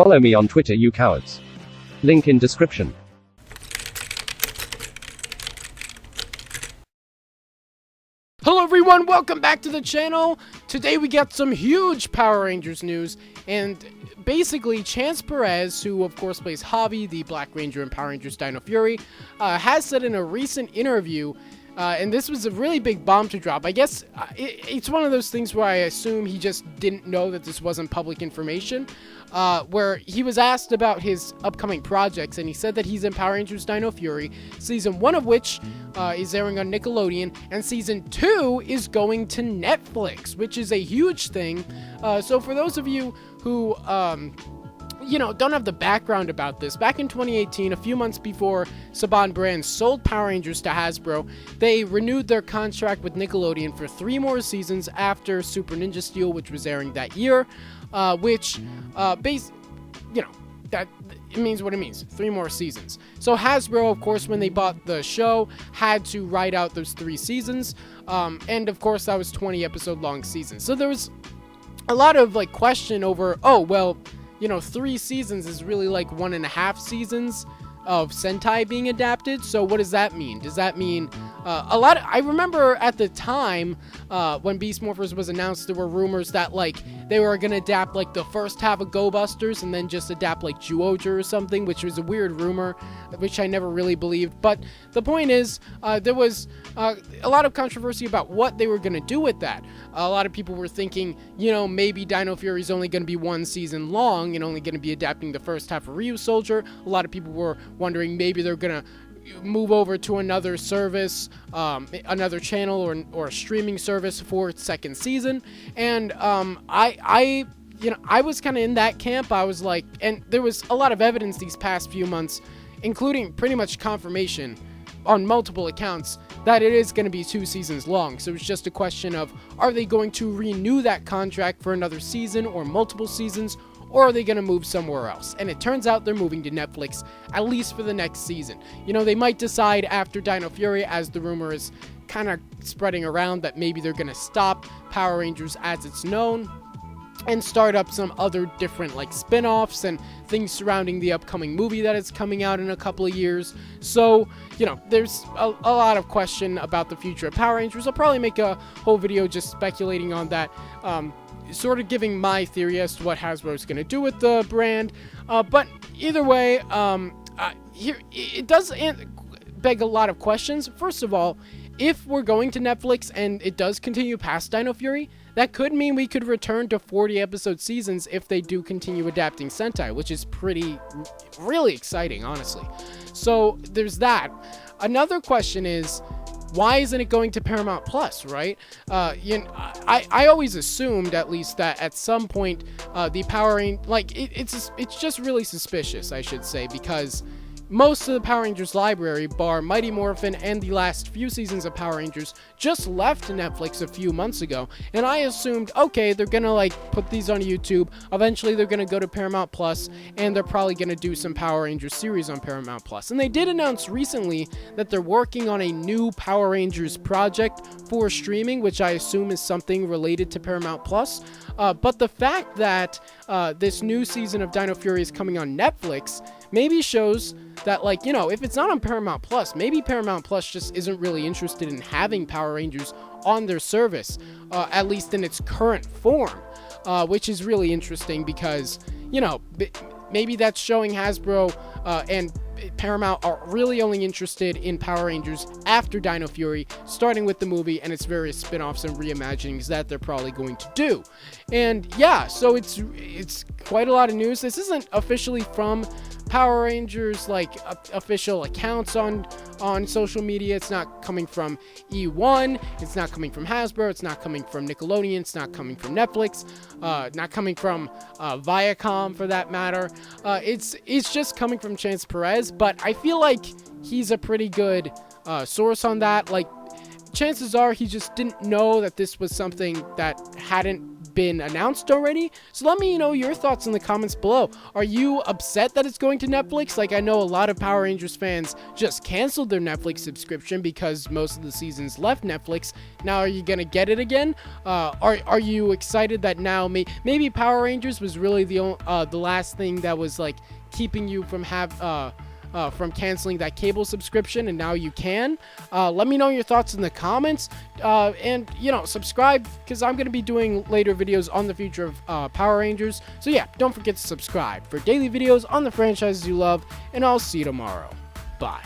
Follow me on Twitter, you cowards. Link in description. Hello everyone, welcome back to the channel. Today we got some huge Power Rangers news, and basically Chance Perez, who of course plays Javi, the Black Ranger in Power Rangers Dino Fury, has said in a recent interview, and this was a really big bomb to drop. I guess it's one of those things where I assume he just didn't know that this wasn't public information, where he was asked about his upcoming projects, and he said that he's in Power Rangers Dino Fury, season 1 of which is airing on Nickelodeon, and season 2 is going to Netflix, which is a huge thing. So for those of you who don't have the background about this, back in 2018, a few months before Saban Brands sold Power Rangers to Hasbro, they renewed their contract with Nickelodeon for 3 more seasons after Super Ninja Steel, which was airing that year, that it means what it means, 3 more seasons. So Hasbro, of course, when they bought the show, had to write out those 3 seasons, and of course that was 20 episode long seasons. So there was a lot of question over, 3 seasons is really like 1.5 seasons of Sentai being adapted. So what does that mean? Does that mean I remember at the time when Beast Morphers was announced, there were rumors that they were gonna adapt the first half of Go Busters and then just adapt Zyuohger or something, which was a weird rumor, which I never really believed. But the point is, there was a lot of controversy about what they were gonna do with that. A lot of people were thinking, maybe Dino Fury is only going to be 1 season long and only going to be adapting the first half of Ryu Soldier. A lot of people were wondering maybe they're going to move over to another service, another channel or a streaming service for its 2nd season. And I was kind of in that camp. I was like, and there was a lot of evidence these past few months, including pretty much confirmation on multiple accounts, that it is going to be 2 seasons long. So it's just a question of, are they going to renew that contract for another season or multiple seasons, or are they going to move somewhere else? And it turns out they're moving to Netflix, at least for the next season. They might decide after Dino Fury, as the rumor is kind of spreading around, that maybe they're going to stop Power Rangers as it's known and start up some other different spin-offs and things surrounding the upcoming movie that is coming out in a couple of years. So, there's a lot of question about the future of Power Rangers. I'll probably make a whole video just speculating on that, sort of giving my theory as to what Hasbro is going to do with the brand. But either way, here it does beg a lot of questions. First of all, if we're going to Netflix and it does continue past Dino Fury, that could mean we could return to 40-episode seasons if they do continue adapting Sentai, which is really exciting, honestly. So there's that. Another question is, why isn't it going to Paramount Plus, right? I always assumed, at least, that at some point the Power Rangers, it's just really suspicious, I should say, because most of the Power Rangers library, bar Mighty Morphin and the last few seasons of Power Rangers, just left Netflix a few months ago, and I assumed, okay, they're gonna put these on YouTube, eventually they're gonna go to Paramount Plus, and they're probably gonna do some Power Rangers series on Paramount Plus. And they did announce recently that they're working on a new Power Rangers project for streaming, which I assume is something related to Paramount Plus. But the fact that this new season of Dino Fury is coming on Netflix maybe shows that, if it's not on Paramount Plus, maybe Paramount Plus just isn't really interested in having Power Rangers on their service, at least in its current form, which is really interesting because, maybe that's showing Hasbro and Paramount are really only interested in Power Rangers after Dino Fury, starting with the movie and its various spin-offs and reimaginings that they're probably going to do. And yeah, so it's quite a lot of news. This isn't officially from Power Rangers official accounts on social media. It's not coming from E1, it's not coming from Hasbro, it's not coming from Nickelodeon, it's not coming from Netflix, not coming from Viacom for that matter. It's just coming from Chance Perez, but I feel like he's a pretty good source on that. Chances are he just didn't know that this was something that hadn't been announced already. So let me know your thoughts in the comments below. Are you upset that it's going to Netflix? Like, I know a lot of Power Rangers fans just canceled their Netflix subscription because most of the seasons left Netflix. Now, are you gonna get it again? Are you excited that now maybe Power Rangers was really the last thing that was like keeping you from from canceling that cable subscription, and now you can? Let me know your thoughts in the comments, and subscribe, because I'm going to be doing later videos on the future of Power Rangers. So yeah, don't forget to subscribe for daily videos on the franchises you love, and I'll see you tomorrow. Bye.